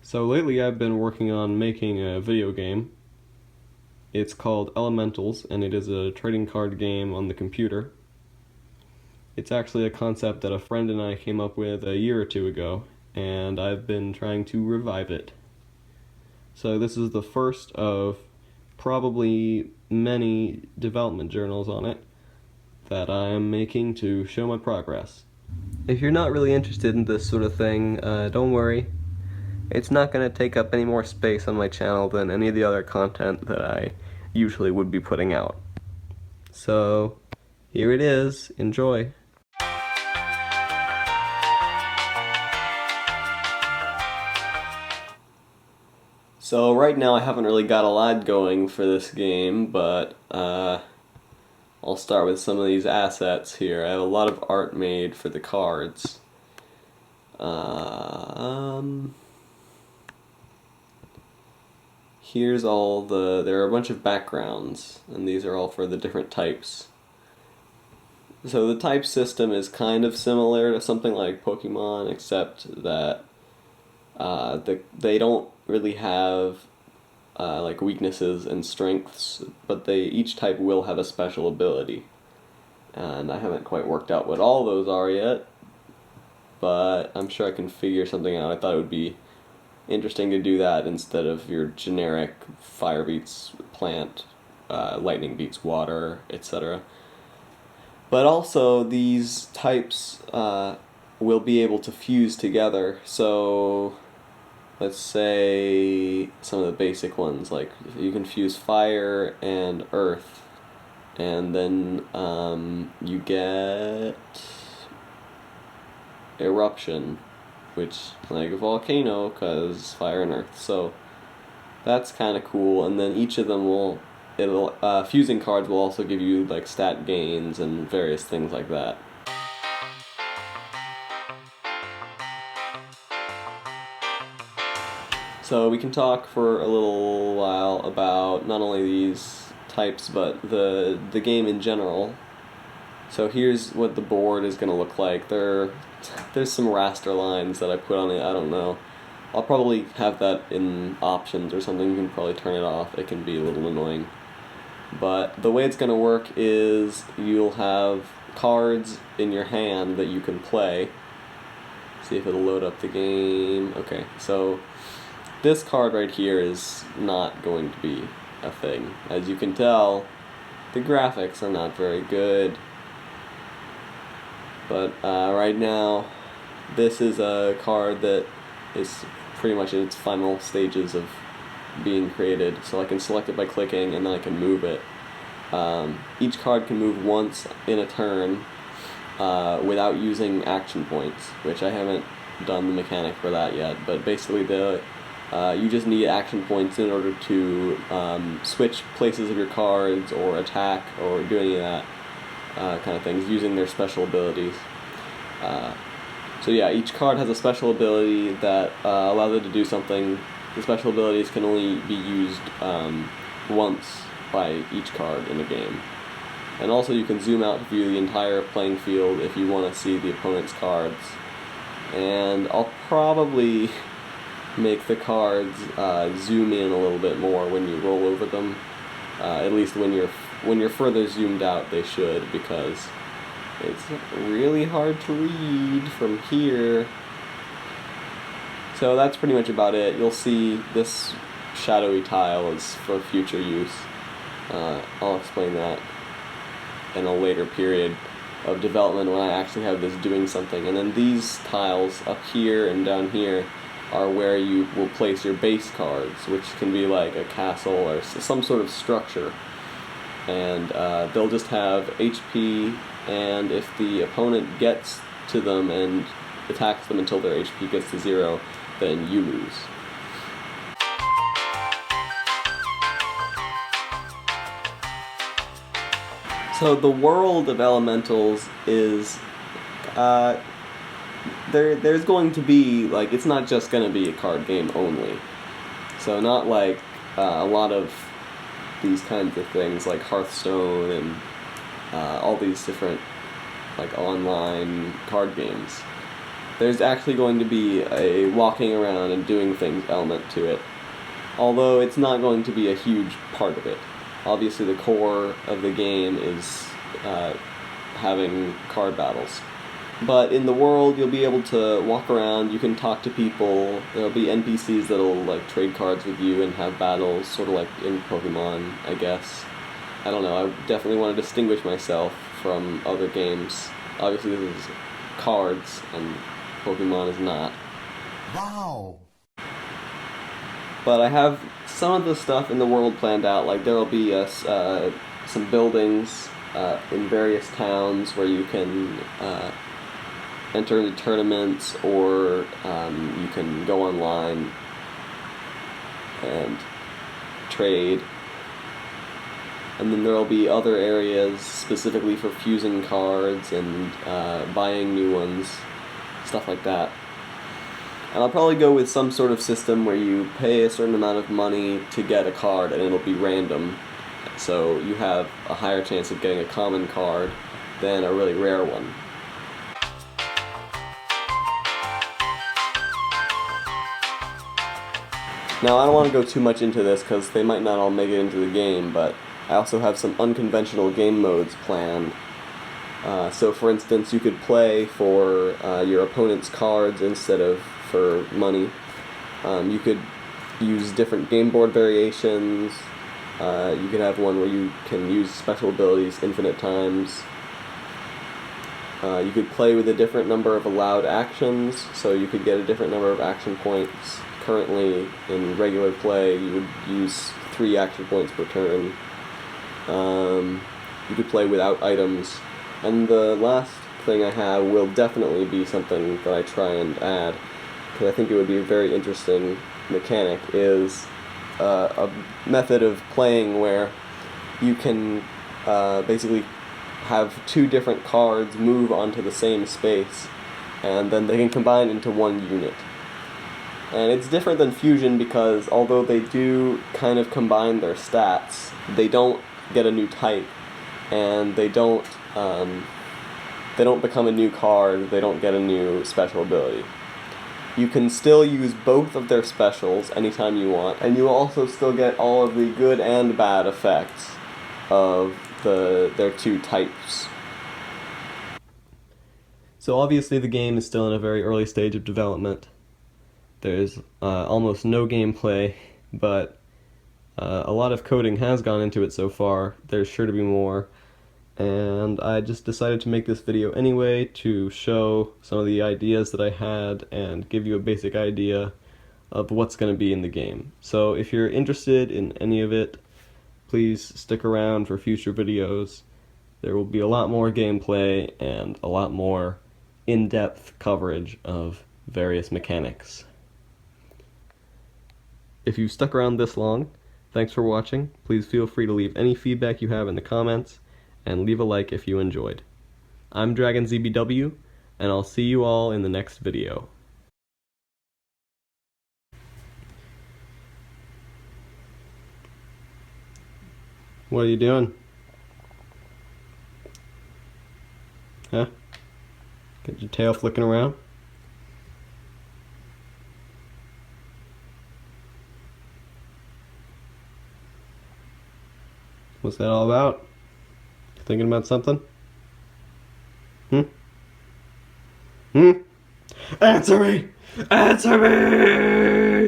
So lately I've been working on making a video game. It's called Elementals, and it is a trading card game on the computer. It's actually a concept that a friend and I came up with a year or two ago, and I've been trying to revive it. So this is the first of probably many development journals on it that I am making to show my progress. If you're not really interested in this sort of thing, don't worry. It's not going to take up any more space on my channel than any of the other content that I usually would be putting out. So, here it is. Enjoy. So right now I haven't really got a lot going for this game, but I'll start with some of these assets here. I have a lot of art made for the cards. Here's all there are a bunch of backgrounds, and these are all for the different types. So the type system is kind of similar to something like Pokemon, except that they don't really have like weaknesses and strengths, but each type will have a special ability. And I haven't quite worked out what all those are yet, but I'm sure I can figure something out. I thought it would be interesting to do that instead of your generic fire beats plant, lightning beats water, etc. But also these types will be able to fuse together. So let's say some of the basic ones, like you can fuse fire and earth, and then you get eruption, which like a volcano, cause fire and earth. So that's kind of cool. And then each of them fusing cards will also give you like stat gains and various things like that. So we can talk for a little while about not only these types but the game in general. So here's what the board is going to look like. There's some raster lines that I put on it. I don't know. I'll probably have that in options or something. You can probably turn it off. It can be a little annoying. But the way it's going to work is you'll have cards in your hand that you can play. See if it'll load up the game. Okay, so this card right here is not going to be a thing. As you can tell, the graphics are not very good. But right now, this is a card that is pretty much in its final stages of being created. So I can select it by clicking, and then I can move it. Each card can move once in a turn without using action points, which I haven't done the mechanic for that yet. But basically, you just need action points in order to switch places of your cards or attack or do any of that kind of things using their special abilities. So yeah, each card has a special ability that allows it to do something. The special abilities can only be used once by each card in a game. And also you can zoom out to view the entire playing field if you want to see the opponent's cards. And I'll probably make the cards zoom in a little bit more when you roll over them. At least when you're further zoomed out, they should, because it's really hard to read from here. So that's pretty much about it. You'll see this shadowy tile is for future use. I'll explain that in a later period of development when I actually have this doing something. And then these tiles up here and down here are where you will place your base cards, which can be like a castle or some sort of structure. And they'll just have HP, and if the opponent gets to them and attacks them until their HP gets to 0, then you lose. So the world of Elementals is there's going to be, like, it's not just going to be a card game only. So not like a lot of these kinds of things like Hearthstone and all these different like online card games. there's actually going to be a walking around and doing things element to it, although it's not going to be a huge part of it. Obviously the core of the game is having card battles. But in the world, you'll be able to walk around, you can talk to people, there'll be NPCs that'll like trade cards with you and have battles, sort of like in Pokemon, I guess. I don't know, I definitely want to distinguish myself from other games. Obviously this is cards, and Pokemon is not. Wow! But I have some of the stuff in the world planned out, like there'll be some buildings in various towns where you can enter into tournaments, or you can go online and trade. And then there'll be other areas specifically for fusing cards and buying new ones, stuff like that. And I'll probably go with some sort of system where you pay a certain amount of money to get a card, and it'll be random. So you have a higher chance of getting a common card than a really rare one. Now, I don't want to go too much into this because they might not all make it into the game, but I also have some unconventional game modes planned. So for instance, you could play for your opponent's cards instead of for money. You could use different game board variations. You could have one where you can use special abilities infinite times. You could play with a different number of allowed actions, so you could get a different number of action points. Currently, in regular play, you would use 3 action points per turn. You could play without items. And the last thing I have will definitely be something that I try and add, because I think it would be a very interesting mechanic, is a method of playing where you can basically have 2 different cards move onto the same space, and then they can combine into one unit. And it's different than Fusion because although they do kind of combine their stats, they don't get a new type, and they don't become a new card, they don't get a new special ability. You can still use both of their specials anytime you want, and you also still get all of the good and bad effects of their 2 types. So obviously the game is still in a very early stage of development. There's almost no gameplay, but a lot of coding has gone into it so far. There's sure to be more, and I just decided to make this video anyway to show some of the ideas that I had and give you a basic idea of what's going to be in the game. So if you're interested in any of it, please stick around for future videos. There will be a lot more gameplay and a lot more in-depth coverage of various mechanics. If you've stuck around this long, thanks for watching. Please feel free to leave any feedback you have in the comments, and leave a like if you enjoyed. I'm DragonZBW, and I'll see you all in the next video. What are you doing? Huh? Got your tail flicking around? What's that all about? Thinking about something? Hmm? Answer me! Answer me!